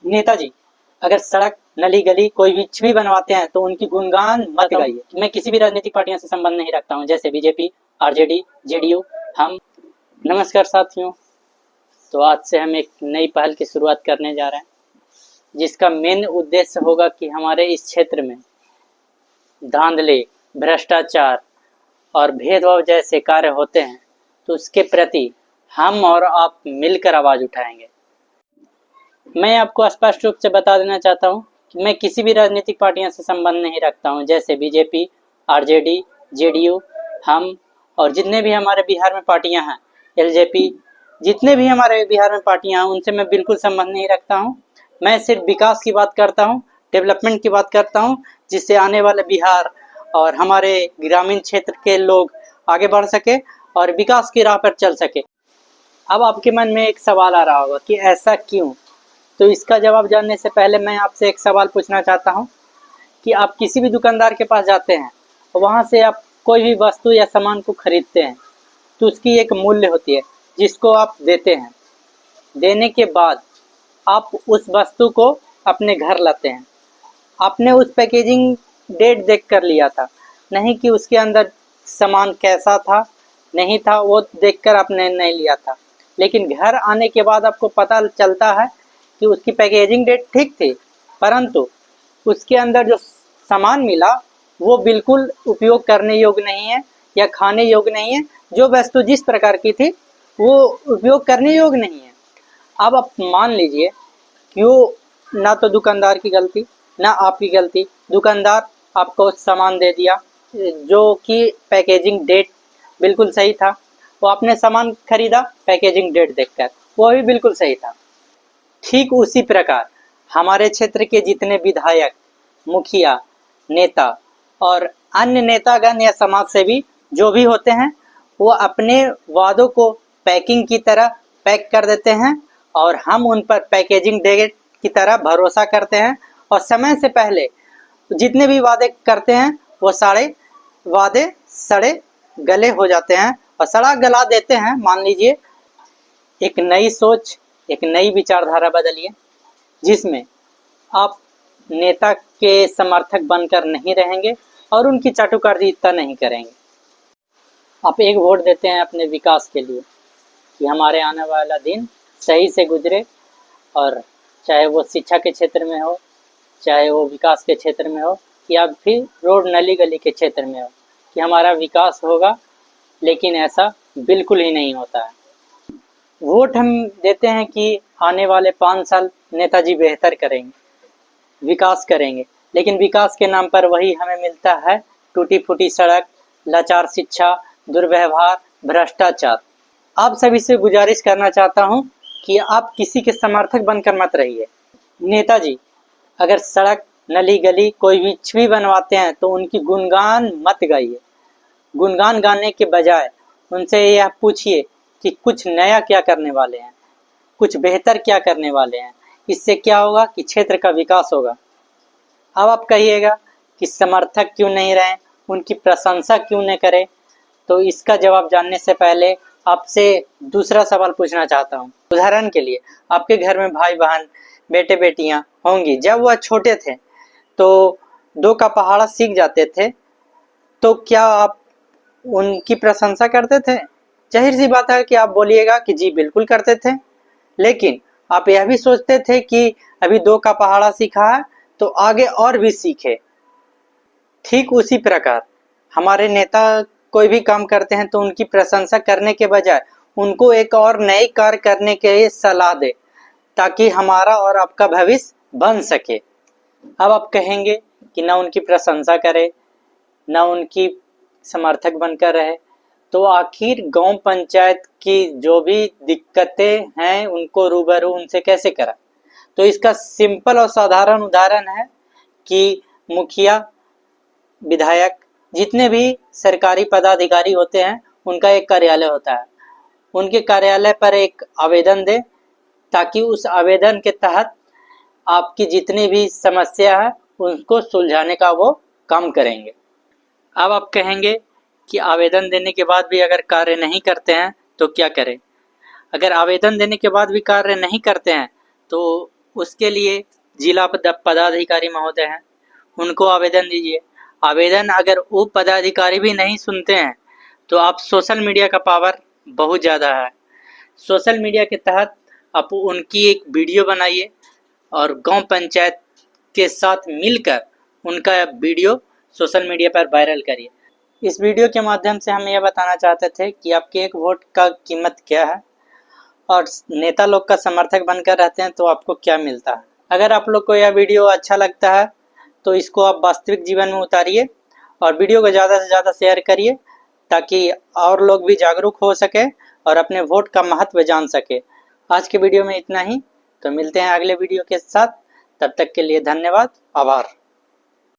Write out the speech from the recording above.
नेताजी अगर सड़क नली गली कोई भी बनवाते हैं तो उनकी गुणगान मत गाइए। मैं किसी भी राजनीतिक पार्टियों से संबंध नहीं रखता हूं, जैसे बीजेपी, आरजेडी, जेडीयू। हम नमस्कार साथियों, तो आज से हम एक नई पहल की शुरुआत करने जा रहे हैं, जिसका मेन उद्देश्य होगा कि हमारे इस क्षेत्र में धांधले, भ्रष्टाचार और भेदभाव जैसे कार्य होते हैं, तो उसके प्रति हम और आप मिलकर आवाज उठाएंगे। मैं आपको स्पष्ट रूप से बता देना चाहता हूं कि मैं किसी भी राजनीतिक पार्टियों से संबंध नहीं रखता हूं, जैसे बीजेपी, आरजेडी, जेडीयू, हम और जितने भी हमारे बिहार में पार्टियां हैं, एलजेपी, जितने भी हमारे बिहार में पार्टियां हैं, उनसे मैं बिल्कुल संबंध नहीं रखता हूं। मैं सिर्फ विकास की बात करता हूं, डेवलपमेंट की बात करता हूं, जिससे आने वाले बिहार और हमारे ग्रामीण क्षेत्र के लोग आगे बढ़ सके और विकास की राह पर चल सके। अब आपके मन में एक सवाल आ रहा होगा कि ऐसा क्यों? तो इसका जवाब जानने से पहले मैं आपसे एक सवाल पूछना चाहता हूं कि आप किसी भी दुकानदार के पास जाते हैं और वहां से आप कोई भी वस्तु या सामान को खरीदते हैं, तो उसकी एक मूल्य होती है जिसको आप देते हैं। देने के बाद आप उस वस्तु को अपने घर लाते हैं। आपने उस पैकेजिंग डेट देख कर लिया था, नहीं कि उसके अंदर सामान कैसा था, नहीं था, वो देखकर आपने नहीं लिया था। लेकिन घर आने के बाद आपको पता चलता है कि उसकी पैकेजिंग डेट ठीक थी, परंतु उसके अंदर जो सामान मिला वो बिल्कुल उपयोग करने योग्य नहीं है या खाने योग्य नहीं है। जो वस्तु जिस प्रकार की थी वो उपयोग करने योग्य नहीं है। अब आप मान लीजिए क्यों, ना तो दुकानदार की गलती ना आपकी गलती। दुकानदार आपको सामान दे दिया जो कि पैकेजिंग डेट बिल्कुल सही था, वो आपने सामान खरीदा पैकेजिंग डेट देखकर, वो भी बिल्कुल सही था। ठीक उसी प्रकार हमारे क्षेत्र के जितने विधायक, मुखिया, नेता और अन्य नेतागण या समाज सेवी जो भी होते हैं, वो अपने वादों को पैकिंग की तरह पैक कर देते हैं और हम उन पर पैकेजिंग डेट की तरह भरोसा करते हैं और समय से पहले जितने भी वादे करते हैं वो सारे वादे सड़े गले हो जाते हैं और सड़ा गला देते हैं। मान लीजिए एक नई सोच, एक नई विचारधारा बदलिए, जिसमें आप नेता के समर्थक बनकर नहीं रहेंगे और उनकी चाटुकारिता नहीं करेंगे। आप एक वोट देते हैं अपने विकास के लिए कि हमारे आने वाला दिन सही से गुजरे, और चाहे वो शिक्षा के क्षेत्र में हो, चाहे वो विकास के क्षेत्र में हो, या फिर रोड नली गली के क्षेत्र में हो, कि हमारा विकास होगा। लेकिन ऐसा बिल्कुल ही नहीं होता है। वोट हम देते हैं कि आने वाले 5 साल नेताजी बेहतर करेंगे, विकास करेंगे, लेकिन विकास के नाम पर वही हमें मिलता है टूटी फूटी सड़क, लाचार शिक्षा, दुर्व्यवहार, भ्रष्टाचार। आप सभी से गुजारिश करना चाहता हूं कि आप किसी के समर्थक बनकर मत रहिए। नेताजी अगर सड़क नली गली कोई भी बनवाते हैं तो उनकी गुणगान मत गाइए। गुणगान गाने के बजाय उनसे यह पूछिए कि कुछ नया क्या करने वाले हैं, कुछ बेहतर क्या करने वाले हैं। इससे क्या होगा कि क्षेत्र का विकास होगा। अब आप कहिएगा कि समर्थक क्यों नहीं रहे, उनकी प्रशंसा क्यों नहीं करें, तो इसका जवाब जानने से पहले आपसे दूसरा सवाल पूछना चाहता हूँ। उदाहरण के लिए आपके घर में भाई बहन, बेटे बेटियां होंगी। जब वह छोटे थे तो 2 का पहाड़ा सीख जाते थे, तो क्या आप उनकी प्रशंसा करते थे? जाहिर सी बात है कि आप बोलिएगा कि जी बिल्कुल करते थे। लेकिन आप यह भी सोचते थे कि अभी 2 का पहाड़ा सीखा है तो आगे और भी सीखे। ठीक उसी प्रकार हमारे नेता कोई भी काम करते हैं तो उनकी प्रशंसा करने के बजाय उनको एक और नए कार्य करने के लिए सलाह दे, ताकि हमारा और आपका भविष्य बन सके। अब आप कहेंगे कि ना उनकी प्रशंसा करे, ना उनकी समर्थक बनकर रहे, तो आखिर गांव पंचायत की जो भी दिक्कतें हैं उनको रूबरू उनसे कैसे करा? तो इसका सिंपल और साधारण उदाहरण है कि मुखिया, विधायक, जितने भी सरकारी पदाधिकारी होते हैं उनका एक कार्यालय होता है। उनके कार्यालय पर एक आवेदन दे, ताकि उस आवेदन के तहत आपकी जितनी भी समस्या है उनको सुलझाने का वो काम करेंगे। अब आप कहेंगे कि आवेदन देने के बाद भी अगर कार्य नहीं करते हैं तो क्या करें? अगर आवेदन देने के बाद भी कार्य नहीं करते हैं तो उसके लिए जिला पदाधिकारी महोदय हैं, उनको आवेदन दीजिए। आवेदन अगर वो पदाधिकारी भी नहीं सुनते हैं तो आप सोशल मीडिया का पावर बहुत ज़्यादा है। सोशल मीडिया के तहत आप उनकी एक वीडियो बनाइए और गांव पंचायत के साथ मिलकर उनका वीडियो सोशल मीडिया पर वायरल करिए। इस वीडियो के माध्यम से हम यह बताना चाहते थे कि आपके एक वोट का कीमत क्या है और नेता लोग का समर्थक बनकर रहते हैं तो आपको क्या मिलता है। अगर आप लोग को यह वीडियो अच्छा लगता है तो इसको आप वास्तविक जीवन में उतारिए और वीडियो को ज़्यादा से ज़्यादा शेयर करिए ताकि और लोग भी जागरूक हो सके और अपने वोट का महत्व जान सके। आज के वीडियो में इतना ही, तो मिलते हैं अगले वीडियो के साथ। तब तक के लिए धन्यवाद, आभार।